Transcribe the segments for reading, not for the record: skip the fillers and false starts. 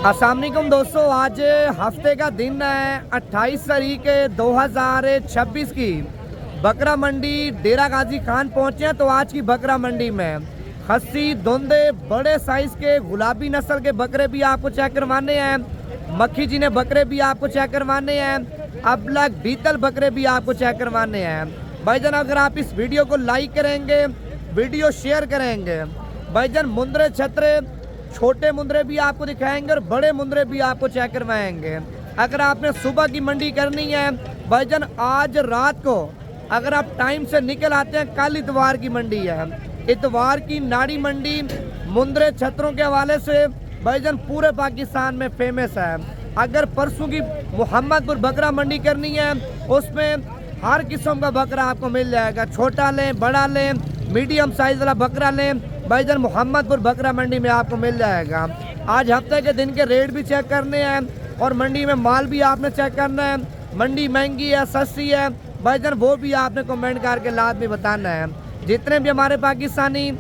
अस्सलाम वालेकुम दोस्तों, आज हफ्ते का दिन है 28 तारीख 2026 की। बकरा मंडी डेरा गाजी खान पहुंचे हैं। तो आज की बकरा मंडी में खस्सी धुंधे बड़े साइज के गुलाबी नस्ल के बकरे भी आपको चेक करवाने हैं, मक्खी जी ने बकरे भी आपको चेक करवाने हैं, अबलग बीतल बकरे भी आपको चेक करवाने हैं। भाईजान अगर आप इस वीडियो को लाइक करेंगे, वीडियो शेयर करेंगे, भाईजान मुंदरे छतरे छोटे मुंदरे भी आपको दिखाएंगे और बड़े मुंदरे भी आपको चेक करवाएंगे। अगर आपने सुबह की मंडी करनी है भाईजान, आज रात को अगर आप टाइम से निकल आते हैं, कल इतवार की मंडी है, इतवार की नाड़ी मंडी मुंदरे छतरों के हवाले से भाईजान पूरे पाकिस्तान में फेमस है। अगर परसों की मोहम्मदपुर बकरा मंडी करनी है, उसमें हर किस्म का बकरा आपको मिल जाएगा। छोटा लें, बड़ा लें, मीडियम साइज वाला बकरा लें, भाईजान मोहम्मदपुर बकरा मंडी में आपको मिल जाएगा। आज हफ्ते के दिन के रेट भी चेक करने हैं और मंडी में माल भी आपने चेक करना है। मंडी महंगी है, सस्ती है, भाईजान वो भी आपने कमेंट करके लाजमी बताना है। जितने भी हमारे पाकिस्तानी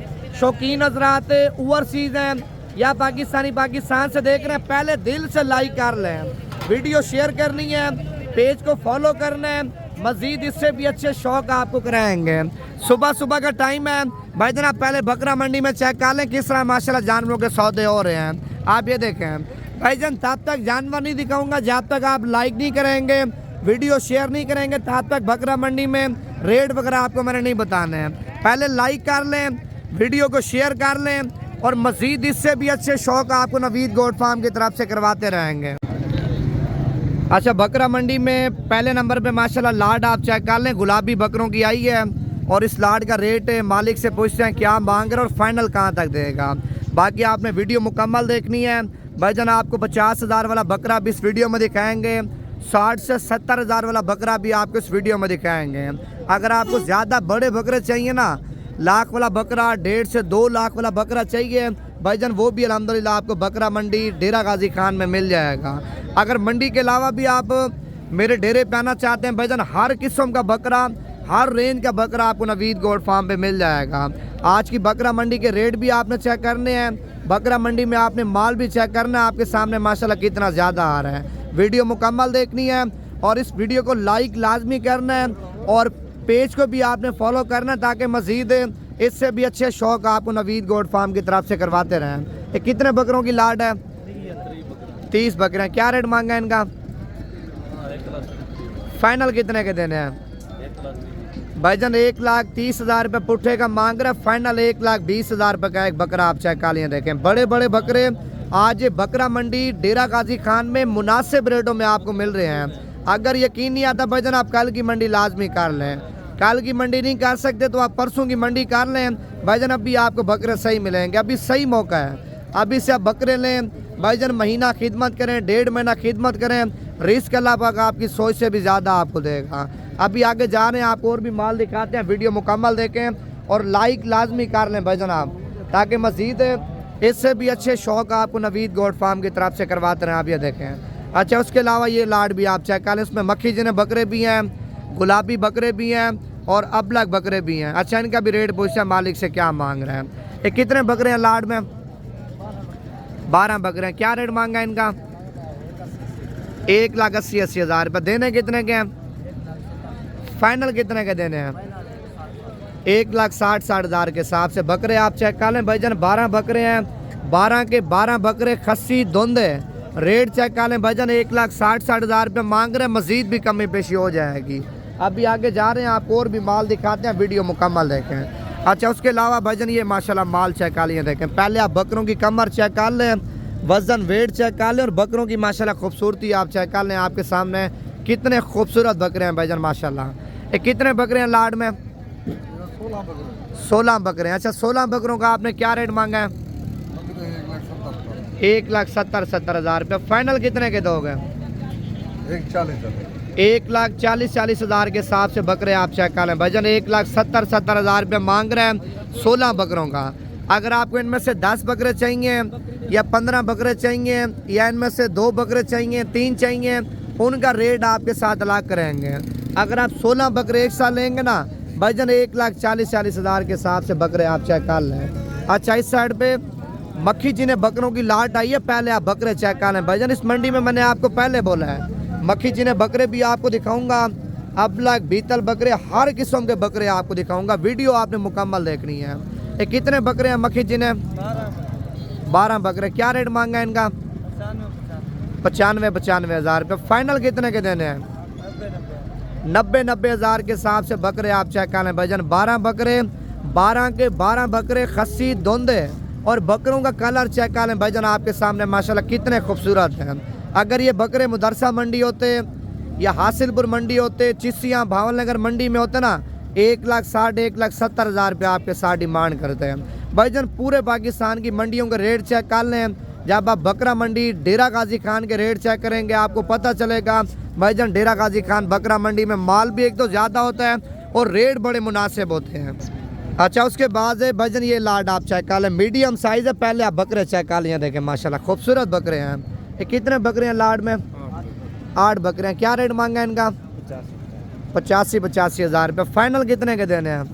शौकीन हजरात ओवरसीज हैं या पाकिस्तान से देख रहे हैं, पहले दिल से लाइक कर लें, वीडियो शेयर करनी है, पेज को फॉलो करना है। मजीद इससे भी अच्छे शौक आपको कराएंगे। सुबह सुबह का टाइम है भाईजान, आप पहले बकरा मंडी में चेक कर लें किस तरह माशाल्लाह जानवरों के सौदे हो रहे हैं। आप ये देखें भाईजान, तब तक जानवर नहीं दिखाऊंगा जब तक आप लाइक नहीं करेंगे, वीडियो शेयर नहीं करेंगे, तब तक बकरा मंडी में रेट वगैरह आपको मैंने नहीं बताने हैं। पहले लाइक कर लें, वीडियो को शेयर कर लें और मजीद इससे भी अच्छे शौक आपको नवीद गोट फार्म की तरफ से करवाते रहेंगे। अच्छा, बकरा मंडी में पहले नंबर पे माशाल्लाह लाड आप चेक कर लें, गुलाबी बकरों की आई है और इस लाड का रेट मालिक से पूछते हैं क्या मांग रहे और फाइनल कहाँ तक देगा। बाकी आपने वीडियो मुकम्मल देखनी है भाईजान। आपको 50,000 वाला बकरा भी इस वीडियो में दिखाएंगे, 60 से 70,000 वाला बकरा भी आपको इस वीडियो में दिखाएंगे। अगर आपको ज़्यादा बड़े बकरे चाहिए ना, लाख वाला बकरा, 1.5 से 2 लाख वाला बकरा चाहिए भाईजान, वो भी अल्हम्दुलिल्लाह आपको बकरा मंडी डेरा गाजी खान में मिल जाएगा। अगर मंडी के अलावा भी आप मेरे डेरे पे आना चाहते हैं भाईजान, हर किस्म का बकरा, हर रेंज का बकरा आपको नवीद गोट फार्म पे मिल जाएगा। आज की बकरा मंडी के रेट भी आपने चेक करने हैं, बकरा मंडी में आपने माल भी चेक करना है। आपके सामने माशाल्लाह कितना ज़्यादा आ रहा है। वीडियो मुकम्मल देखनी है और इस वीडियो को लाइक लाजमी करना है और पेज को भी आपने फॉलो करना है ताकि मज़ीद इससे भी अच्छे शौक आपको नवीद गोट फार्म की तरफ से करवाते रहें। ये कितने बकरों की लाड है? 30 बकरे हैं। क्या रेट मांगा है इनका? फाइनल कितने के देने हैं भाईजान? 1,30,000 रुपये पुट्ठे का मांग रहा है, फाइनल 1,20,000 रुपये का एक बकरा आप चेक कालियाँ देखें। बड़े बड़े बकरे आज बकरा मंडी डेरा गाजी खान में मुनासिब रेटों में आपको मिल रहे हैं। अगर यकीन नहीं आता भाईजान, आप कल की मंडी लाजमी कर लें। कल की मंडी नहीं कर सकते तो आप परसों की मंडी कर लें भाईजान, अभी आपको बकरे सही मिलेंगे। अभी सही मौका है, अभी से आप बकरे लें भाईजान। महीना खिदमत करें, 1.5 महीना खिदमत करें, रिस्क अल्लाह पाक आपकी सोच से भी ज़्यादा आपको देगा। अभी आगे जा रहे हैं, आपको और भी माल दिखाते हैं, वीडियो मुकम्मल देखें और लाइक लाजमी कर लें भाईजान आप, ताकि मज़ीद इससे भी अच्छे शौक आपको नवीद गोट फार्म की तरफ से करवाते रहें। आप ये देखें। अच्छा, उसके अलावा ये लाड भी आप चेक कर लें, इसमें मक्खी जिन्हें बकरे भी हैं, गुलाबी बकरे भी हैं और अबलग बकरे भी हैं। अच्छा, इनका भी रेट पूछते हैं मालिक से क्या मांग रहे हैं। ये कितने बकरे हैं लाड में? 12 बकरे हैं। क्या रेट मांगा है इनका? 1,80,000 रुपये। देने कितने के हैं? फाइनल कितने के देने हैं? 1,60,000 के हिसाब से बकरे आप चेक कर लें भाईजान। 12 बकरे हैं, 12 के 12 बकरे खस्सी धुंधे। रेट चेक कर लें भाईजान, 1,60,000 रुपये मांग रहे हैं, मजीद भी कमी पेशी हो जाएगी। अभी आगे जा रहे हैं, आपको और भी माल दिखाते हैं, वीडियो मुकम्मल देखें। अच्छा, उसके अलावा भाईजान ये माशाल्लाह माल चेक कर लिए देखें। पहले आप बकरों की कमर चेक कर लें, वजन वेट चेक कर लें और बकरों की माशाल्लाह खूबसूरती आप चेक कर लें। आपके सामने कितने खूबसूरत बकरे हैं भाईजान माशाल्लाह। ये कितने बकरे हैं लाड में? 16 बकरे हैं। अच्छा, 16 बकरों का आपने क्या रेट मांगा है? 1,70,000 रुपये। फाइनल कितने के दोगे? 1,40,000 के हिसाब से बकरे आप चेक कर लें भाईजान। 1,70,000 रुपये मांग रहे हैं 16 बकरों का। अगर आपको इनमें से 10 बकरे चाहिए या 15 बकरे चाहिए या इनमें से 2 बकरे चाहिए, 3 चाहिए, उनका रेट आपके साथ अलग करेंगे। अगर आप 16 बकरे एक साथ लेंगे ना भाईजान, 1,40,000 के हिसाब से बकरे आप चेक कर लें। अच्छा, इस साइड पे मक्खी जिन्हें बकरों की लाट आई है, पहले आप बकरे चेक कर लें भाईजान। इस मंडी में मैंने आपको पहले बोला है मक्खी जिन्हें बकरे भी आपको दिखाऊंगा, अबलग बीतल बकरे, हर किस्म के बकरे आपको दिखाऊंगा। वीडियो आपने मुकम्मल देखनी है। ये कितने बकरे हैं मक्खी जिन्हें? 12 बकरे। क्या रेट मांगा है इनका? 95 हज़ार रुपये। फाइनल कितने के देने हैं? 90 हज़ार के हिसाब से बकरे आप चेक कर लें भाईजान। 12 बकरे, 12 के 12 बकरे खस्सी दोंदे, और बकरों का कलर चेक कर लें भाईजान आपके सामने माशाल्लाह कितने खूबसूरत हैं। अगर ये बकरे मुदरसा मंडी होते या हासिलपुर मंडी होते, चिस्सियाँ भावनगर मंडी में होते ना, 1,60,000 1,70,000 रुपये आपके साथ डिमांड करते हैं भाईजान। पूरे पाकिस्तान की मंडियों के रेट चेक कर लें। जब आप बकरा मंडी डेरा गाजी खान के रेट चेक करेंगे आपको पता चलेगा भाईजान डेरा गाजी खान बकरा मंडी में माल भी एक तो ज़्यादा होता है और रेट बड़े मुनासिब होते हैं। अच्छा, उसके बाद है भाईजान ये लाड आप चेक कर लें, मीडियम साइज़ है। पहले आप बकरे चेक कर लें, देखें माशाल्लाह खूबसूरत बकरे हैं। ये कितने बकरे हैं लाड में? 8 बकरे हैं। क्या रेट मांगा है इनका? 85 हज़ार रुपये। फाइनल कितने के देने हैं?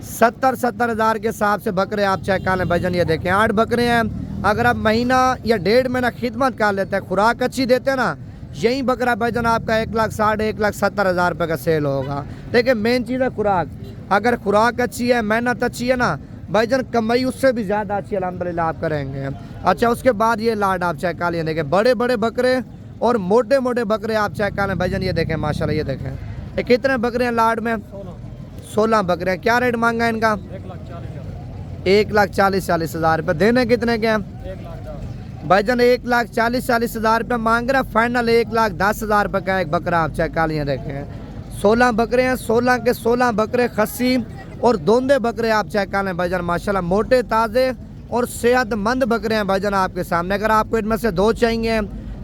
70 हज़ार के हिसाब से बकरे आप चेक कर लें भाईजान। ये देखें 8 बकरे हैं। अगर आप महीना या 1.5 महीना खिदमत कर लेते हैं, खुराक अच्छी देते हैं ना, यही बकरा भाईजान आपका 1,60,000 1,70,000 रुपये का सेल होगा। देखिए मेन चीज़ है खुराक। अगर खुराक अच्छी है, मेहनत अच्छी है ना भाईजान, कमाई उससे भी ज़्यादा अच्छी अल्हम्दुलिल्लाह आप करेंगे। अच्छा, उसके बाद ये लाड आप चेक कर लें, देखें बड़े बड़े बकरे और मोटे मोटे बकरे आप चेक कर लें भाईजान। ये देखें माशाल्लाह, ये देखें ये कितने बकरे हैं लाड में? 16 बकरे हैं। क्या रेट मांगा है इनका? 1,40,000 रुपये। देने कितने के हैं भाईजान? 1,40,000 रुपये मांग रहा है। फाइनल 1,10,000 रुपये का एक बकरा आप चेक कर लिए। देखें 16 बकरे हैं, 16 के 16 बकरे खस्सी और दोंदे बकरे आप चेक कर लें भाईजान माशाल्लाह। मोटे ताज़े और सेहतमंद बकरे हैं भाईजान आपके सामने। अगर आपको इनमें से 2 चाहिए,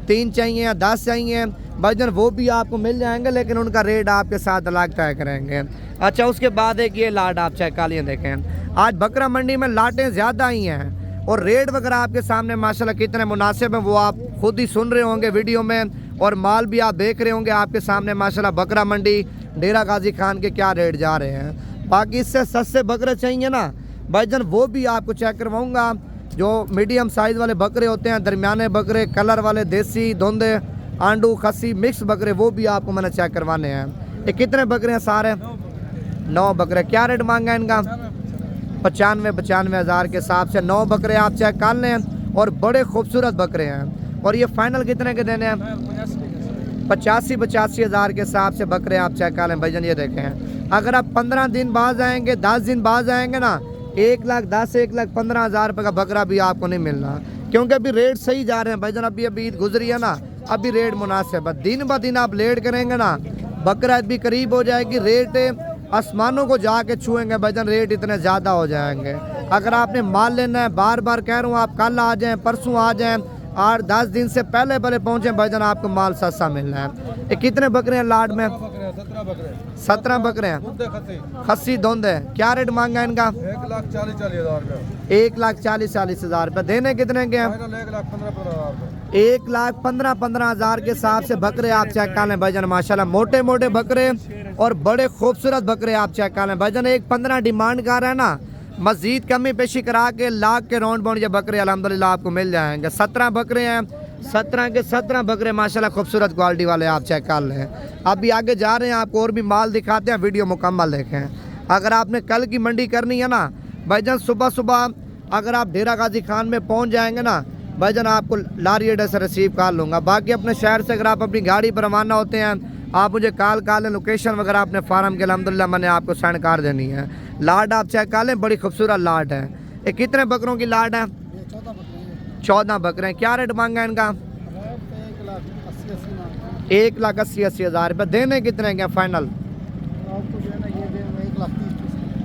3 चाहिए या 10 चाहिए भाईजान, वो भी आपको मिल जाएंगे, लेकिन उनका रेट आपके साथ अलग तय करेंगे। अच्छा, उसके बाद एक ये लाट आप चेक कर लिए। देखें आज बकरा मंडी में लाटें ज़्यादा ही हैं और रेट वगैरह आपके सामने माशाल्लाह कितने मुनासिब हैं वो आप खुद ही सुन रहे होंगे वीडियो में, और माल भी आप देख रहे होंगे आपके सामने माशाल्लाह। बकरा मंडी डेरा गाजी खान के क्या रेट जा रहे हैं। बाकी इससे सस्ते बकरे चाहिए ना भाईजान, वो भी आपको चेक करवाऊँगा। जो मीडियम साइज़ वाले बकरे होते हैं, दरमियाने बकरे, कलर वाले, देसी, धोंदे, आंडू, खस्सी, मिक्स बकरे, वो भी आपको मैंने चेक करवाने हैं। ये कितने बकरे हैं? सारे 9 बकरे। क्या रेट मांगा है इनका? 95 हज़ार के हिसाब से 9 बकरे आप चेक कर लें, और बड़े खूबसूरत बकरे हैं। और ये फाइनल कितने के देने हैं? 85 हज़ार के हिसाब से बकरे आप चेक कर लें भाईजान। ये देखें अगर आप 15 दिन बाद आएंगे, 10 दिन बाद आएंगे ना, 1,10,000 1,15,000 रुपये का बकरा भी आपको नहीं मिलना, क्योंकि अभी रेट सही जा रहे हैं भाईजान। अभी ईद गुजरी है ना, अभी रेट मुनासिब है। दिन ब दिन आप लेट करेंगे ना, बकरा भी करीब हो जाएगी, रेट आसमानों को जाके छुएंगे भाईजान, रेट इतने ज़्यादा हो जाएंगे। अगर आपने माल लेना है, बार बार कह रहा हूँ, आप कल आ जाएँ, परसों आ जाएँ, 8-10 दिन से पहले पहुँचे भाईजान, आपको माल सस्ता मिलना है। ये कितने बकरे हैं लाड में? 17 बकरे हैं खस्सी धोंदे। क्या रेट मांगा है इनका? 1,40,000 रुपये। देने कितने के हैं? 1,15,000 के हिसाब से बकरे आप चेक कर लें भाईजान माशाल्लाह। मोटे मोटे बकरे और बड़े खूबसूरत बकरे आप चेक कर लें भाईजान। 1,15 डिमांड कर रहा है ना, मजीद कमी पेशी करा के लाख के राउंड बाउंड ये बकरे अल्हम्दुलिल्लाह आपको मिल जाएंगे। 17 बकरे हैं, 17 के 17 बकरे माशाल्लाह खूबसूरत क्वालिटी वाले आप चेक कर लें। अभी आगे जा रहे हैं, आपको और भी माल दिखाते हैं, वीडियो मुकम्मल देखें। अगर आपने कल की मंडी करनी है ना भाईजान, सुबह सुबह अगर आप डेरा गाजी खान में पहुंच जाएंगे ना भाईजान, आपको लारी अड्डे से रिसीव कर लूँगा। बाकी अपने शहर से अगर आप अपनी गाड़ी पर रवाना होते हैं, आप मुझे कॉल कर लें, लोकेशन वगैरह अपने फार्म के अल्हम्दुलिल्लाह मैंने आपको सेंड कर देनी है। लाट आप चेक कर लें, बड़ी खूबसूरत लाट है। ये कितने बकरों की लाट है? 14 बकरे हैं। क्या रेट मांगा है इनका? 1,80,000 रुपये। देने कितने के फाइनल?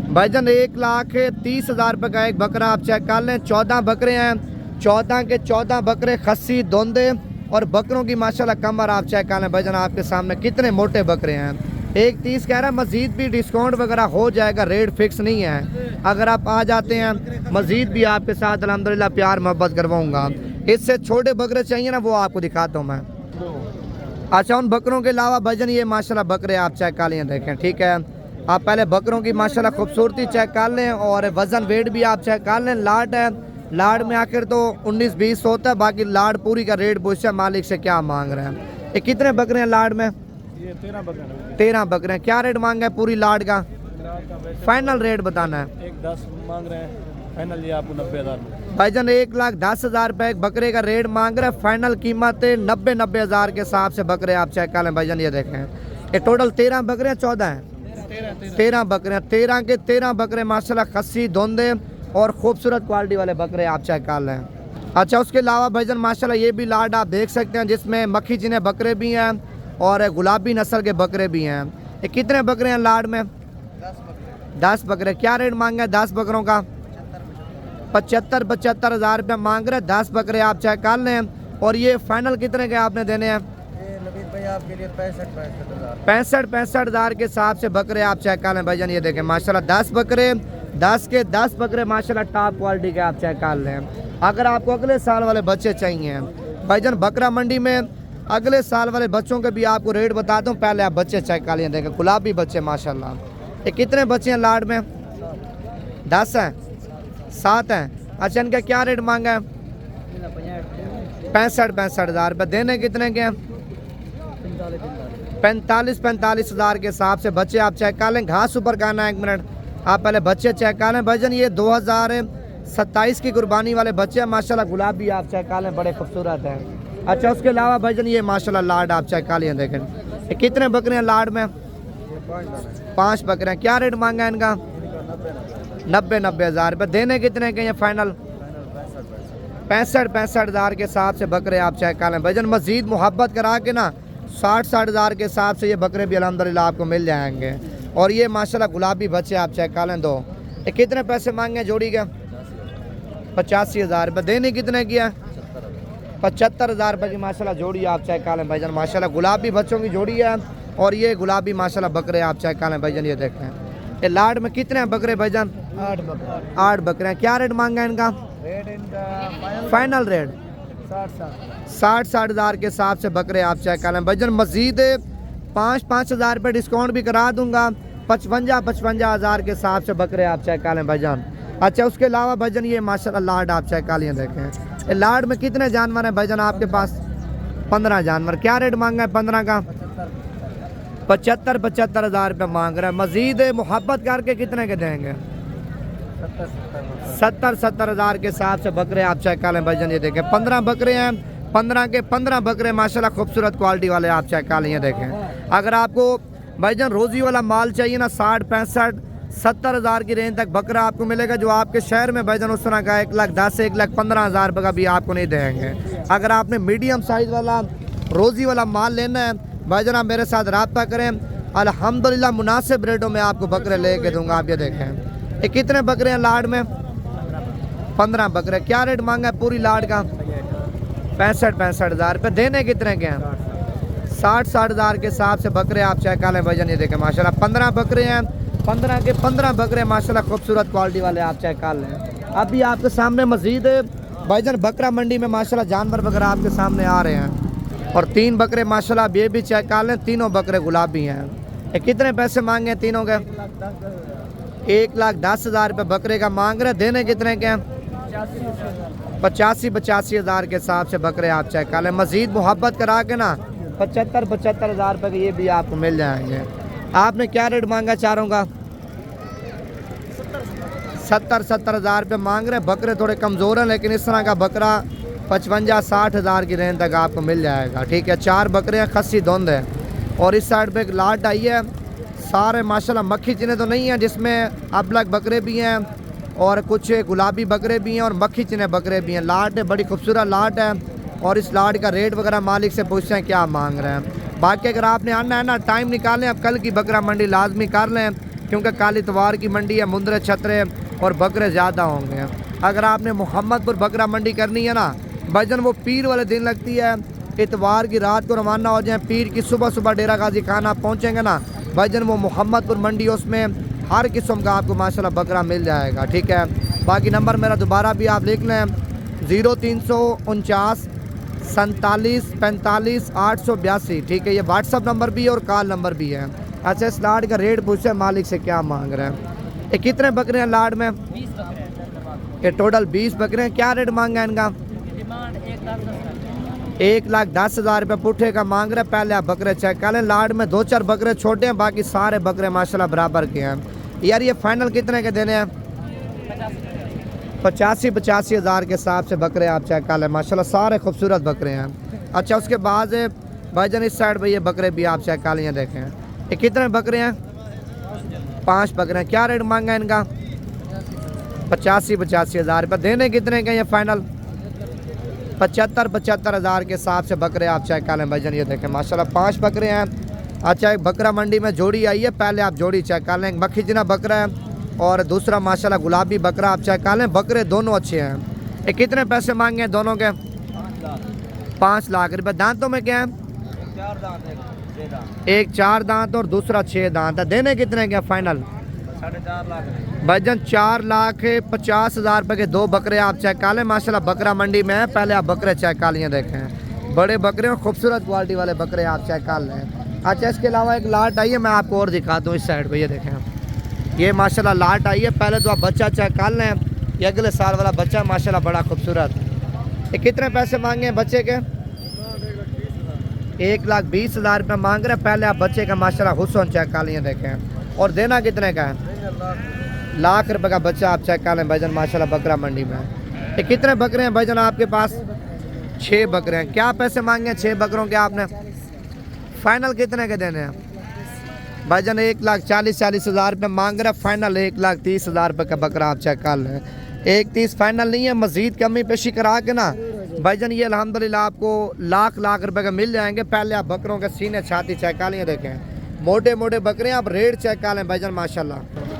भाईजान 1,30,000 रुपये का एक बकरा आप चेक कर लें। 14 बकरे हैं, 14 के 14 बकरे खस्सी धोंदे, और बकरों की माशाल्लाह कमर आप चेक कर लें भाईजान आपके सामने कितने मोटे बकरे हैं। 1,30 कह रहा है, मजीद भी डिस्काउंट वगैरह हो जाएगा, रेट फिक्स नहीं है। अगर आप आ जाते हैं मजीद भी आपके साथ अल्हम्दुलिल्लाह प्यार मोहब्बत करवाऊँगा। इससे छोटे बकरे चाहिए ना, वो आपको दिखाता हूँ मैं। अच्छा, उन बकरों के अलावा भाईजान ये माशाल्लाह बकरे आप चेक कर लें, देखें ठीक है। आप पहले बकरों की माशाल्लाह खूबसूरती चेक कर लें, और वज़न वेट भी आप चेक कर लें। लाट है, लाड़ में आखिर तो 19-20 होता है, बाकी लाड़ पूरी का रेट पूछते हैं मालिक से क्या मांग रहे हैं। ये कितने बकरे हैं लाड़ में? ये 13 बकरे 13 बकरे हैं। क्या रेट मांगा है पूरी लाड़ का? फाइनल रेट बताना है। 1,10 मांग रहे हैं, फाइनल ये आपको 90,000 में। भाईजान 1,10,000 रुपए एक बकरे का रेट मांग रहे हैं। फाइनल कीमत है 90,000 के हिसाब से बकरे आप चेक कर लें। भाईजान ये देखें, ये टोटल 13 बकरे हैं, 14 हैं, 13 बकरे हैं। 13 के 13 बकरे माशाल्लाह खस्सी धोंदे और खूबसूरत क्वालिटी वाले बकरे आप चेक कर लें। अच्छा, उसके अलावा भाईजान माशाल्लाह ये भी लाड आप देख सकते हैं जिसमें मक्खी चीने बकरे भी हैं और गुलाबी नस्ल के बकरे भी हैं। ये कितने बकरे हैं लाड में? 10 बकरे। क्या रेट मांगे 10 बकरों का? 75,000 रुपये मांग रहे हैं। 10 बकरे आप चेक कर लें। और ये फाइनल कितने के आपने देने हैं? नवीद भाई आपके लिए 65,000 के हिसाब से बकरे आप चेक कर लें। भाईजान ये देखें माशाल्लाह 10 बकरे, 10 के 10 बकरे माशाल्लाह टॉप क्वालिटी के आप चेक कर लें। अगर आपको अगले साल वाले बच्चे चाहिए भाईजान बकरा मंडी में अगले साल वाले बच्चों के भी आपको रेट बताता हूँ, पहले आप बच्चे चेक कर लें। देखें गुलाबी बच्चे माशाल्लाह। ये कितने बच्चे हैं लाड में? 10 हैं, 7 हैं। अच्छा, इनका क्या रेट मांगा है? 65,000 रुपये। देने कितने के हैं? 45,000 के हिसाब से बच्चे आप चेक कर लें। घास ऊपर खाना है, 1 मिनट आप पहले बच्चे चेक कर लें। भाईजान ये 2027 की कुर्बानी वाले बच्चे हैं माशाल्लाह। गुलाबी आप चेक कर लें, बड़े खूबसूरत हैं। अच्छा, उसके अलावा भाईजान ये माशाल्लाह लाड आप चेक कर लें। देखें ये कितने बकरे हैं लाड में? 5 बकरे हैं। क्या रेट मांगा है इनका? 90,000 रुपये। देने कितने के हैं फाइनल? 65,000 के हिसाब से बकरे आप चेक कर लें। भाईजान मजीद मोहब्बत करा के ना 60,000 के हिसाब से ये बकरे भी अल्हम्दुलिल्लाह आपको मिल जाएंगे। और ये माशाल्लाह गुलाबी बच्चे आप चेक कर लें। दो ये कितने पैसे मांगे जोड़ी के? 85,000 रुपये। देने कितने किया? 75,000 रुपये की माशाल्लाह जोड़ी आप चेक कर लें। भाईजान माशाल्लाह गुलाबी बच्चों की जोड़ी है और ये गुलाबी माशाल्लाह बकरे आप चेक कर लें। भाईजान ये देखें ये लाड में कितने हैं बकरे भाईजान? 8 बकरे हैं। क्या रेट मांगा है इनका? रेट इनका फाइनल रेट 60,000 के हिसाब से बकरे आप चेक कर लें। भाईजान मजीद 5,000 रुपये डिस्काउंट भी करा दूंगा। 55,000 के हिसाब से बकरे आप चेक कर लें भाईजान। अच्छा, उसके अलावा भाईजान ये माशाल्लाह लाड आप चेक कर लें। देखें ये लाड में कितने जानवर हैं भाईजान आपके पास? 15 जानवर। क्या रेट मांगा है 15 का? 75,000 रुपये मांग रहा है। मजीद मोहब्बत करके कितने के देंगे? 70,000 के हिसाब से बकरे आप चेक कर लें। भाईजान ये देखें 15 बकरे हैं। 15 के 15 बकरे माशाल्लाह खूबसूरत क्वालिटी वाले आप चेक कर लें। देखें अगर आपको भाईजान रोजी वाला माल चाहिए ना 60, 65, 70,000 की रेंज तक बकरा आपको मिलेगा जो आपके शहर में भाईजान उस तरह का 1,10,000, 1,15,000 रुपये का भी आपको नहीं देंगे। अगर आपने मीडियम साइज़ वाला रोजी वाला माल लेना है भाईजान आप मेरे साथ रब्ता करें, अल्हम्दुलिल्लाह मुनासिब रेटों में आपको बकरे लेके दूंगा। आप ये देखें ये कितने बकरे हैं लाड में? 15 बकरे। क्या रेट मांगा है पूरी लाड का? 65,000 रुपये। देने कितने के हैं? 60,000 के हिसाब से बकरे आप चेक कर लें। भाईजान ये देखें माशाल्लाह 15 बकरे हैं। 15 के 15 बकरे माशाल्लाह खूबसूरत क्वालिटी वाले आप चेक कर लें। अभी आपके सामने मजीद भाईजान बकरा मंडी में माशाल्लाह जानवर वगैरह आपके सामने आ रहे हैं। और 3 बकरे माशाल्लाह ये भी चेक कर लें। तीनों बकरे गुलाबी हैं। ये कितने पैसे मांगे हैं तीनों के? 1,10,000 रुपये बकरे का मांग रहे। देने कितने के हैं? 85,000 के हिसाब से बकरे आप चेक कर लें। मजीद मोहब्बत करा के ना 75,000 रुपये के ये भी आपको मिल जाएंगे। आपने क्या रेट मांगा चारों का? 70,000 रुपये मांग रहे। बकरे थोड़े कमज़ोर हैं लेकिन इस तरह का बकरा 55,000-60,000 की रेंज तक आपको मिल जाएगा। ठीक है, 4 बकरे हैं, खस्सी धुंध है। और इस साइड पे एक लाट आई है। सारे माशाल्लाह मक्खी चिने तो नहीं हैं, जिसमें अबलग बकरे भी हैं और कुछ गुलाबी बकरे भी हैं और मक्खी चिने बकरे भी हैं। लाट है, बड़ी खूबसूरत लाट है। और इस लाट का रेट वगैरह मालिक से पूछते हैं क्या मांग रहे हैं। बाकी अगर आपने आना है ना टाइम निकालें, अब कल की बकरा मंडी लाजमी कर लें क्योंकि कल इतवार की मंडी है, मुंदरे छतरे और बकरे ज़्यादा होंगे। अगर आपने मोहम्मदपुर बकरा मंडी करनी है ना भाईजान वो पीर वाले दिन लगती है। इतवार की रात को रवाना हो जाएं, पीर की सुबह सुबह डेरा गाजी खान आप पहुँचेंगे ना भाईजान वो मोहम्मदपुर मंडी, उसमें हर किस्म का आपको माशाल्लाह बकरा मिल जाएगा। ठीक है, बाकी नंबर मेरा दोबारा भी आप लिख लें 0349 47 45 882। ठीक है, ये व्हाट्सअप नंबर भी है और कॉल नंबर भी है। अच्छा, इस लाड का रेट पूछे मालिक से क्या मांग रहे हैं। ये कितने बकरे हैं लाड में? ये टोटल 20 बकरे हैं। क्या रेट मांगा है इनका? 1,10,000 रुपये पुट्ठे का मांग रहे। पहले आप बकरे चेक कर लें। लाड में 2-4 बकरे छोटे हैं, बाकी सारे बकरे माशाल्लाह बराबर के हैं। यार ये फाइनल कितने के देने हैं? 85 हज़ार के हिसाब से बकरे आप चेक कर लें। माशाल्लाह सारे खूबसूरत बकरे हैं। अच्छा उसके बाद भाईजान इस साइड पर ये बकरे भी आप चेक कर लें। देखें ये कितने बकरे हैं? 5 बकरे हैं। क्या रेट मांगा है इनका? 85 हज़ार रुपये। देने कितने के ये फाइनल? 75 हज़ार के हिसाब से बकरे आप चेक कर लें भाईजान। ये देखें माशाल्लाह 5 बकरे हैं। अच्छा एक बकरा मंडी में जोड़ी आई है, पहले आप जोड़ी चेक कर लें। मक्खी जना बकरा है और दूसरा माशाल्लाह गुलाबी बकरा आप चेक कर लें। बकरे दोनों अच्छे हैं। ये कितने पैसे मांगे हैं दोनों के? 5 लाख रुपये। दांतों में क्या है? एक 4 दांत और दूसरा 6 दांत है। देने कितने के फाइनल? 4.5 लाख भाईजान 4,50,000 रुपये के 2 बकरे आप चेक कर लें। माशाल्लाह बकरा मंडी में है, पहले आप बकरे चेक कर लिए। देखें बड़े बकरे और खूबसूरत क्वालिटी वाले बकरे आप चेक कर लें। अच्छा इसके अलावा एक लाट आई है, मैं आपको और दिखा दूँ इस साइड पे। ये देखें ये माशाल्लाह लाट आई है। पहले तो आप बच्चा चेक कर लें। ये अगले साल वाला बच्चा माशाल्लाह बड़ा खूबसूरत। ये कितने पैसे मांगे हैं बच्चे के? 1,20,000 रुपये मांग रहे हैं। पहले आप बच्चे का माशाल्लाह हुस्न चेक कर लिए। देखें और देना कितने का है? लाख रुपए का बच्चा आप चेक कर लें भाईजान माशाल्लाह बकरा मंडी में। ये कितने बकरे हैं भाईजान आपके पास? 6 बकरे हैं। क्या पैसे मांगे हैं 6 बकरों के आपने? फाइनल कितने के देने हैं भाईजान? 1,40,000 रुपये मांग रहे हैं। फाइनल 1,30,000 रुपये का बकरा आप चेक कर लें। 1,30 फाइनल नहीं है, मजीद कमी पेशी करा के ना भाईजान ये अल्हम्दुलिल्लाह आपको लाख रुपए का मिल जाएंगे। पहले आप बकरों के सीने छाती चेक कर लें। देखें मोटे मोटे बकरे आप रेट चेक कर लें भाईजान माशाल्लाह।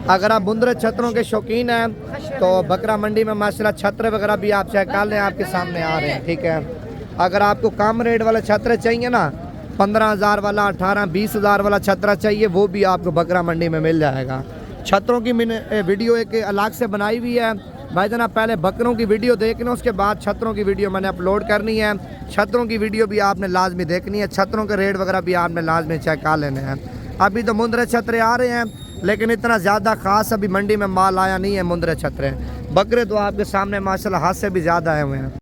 अगर आप बुंदरे छतरों के शौकीन हैं तो बकरा मंडी में माशाल्लाह छतरे वगैरह भी आप चेक कर लें, आपके सामने आ रहे हैं। ठीक है, अगर आपको कम रेट वाले छतरे चाहिए ना, 15,000 वाला 18-20 हज़ार वाला छतरा चाहिए, वो भी आपको बकरा मंडी में मिल जाएगा। छतरों की मैंने वीडियो एक अलग से बनाई हुई है भाईजान। आप पहले बकरों की वीडियो देखना, उसके बाद छतरों की वीडियो मैंने अपलोड करनी है। छतरों की वीडियो भी आपने लाजमी देखनी है। छतरों के रेट वगैरह भी आपने लाजमी चेक कर लेने हैं। अभी तो मुंदरे छतरे आ रहे हैं, लेकिन इतना ज़्यादा ख़ास अभी मंडी में माल आया नहीं है मुंदरे छतरे। बकरे तो आपके सामने माशाल्लाह हाथ से भी ज़्यादा आए हुए हैं।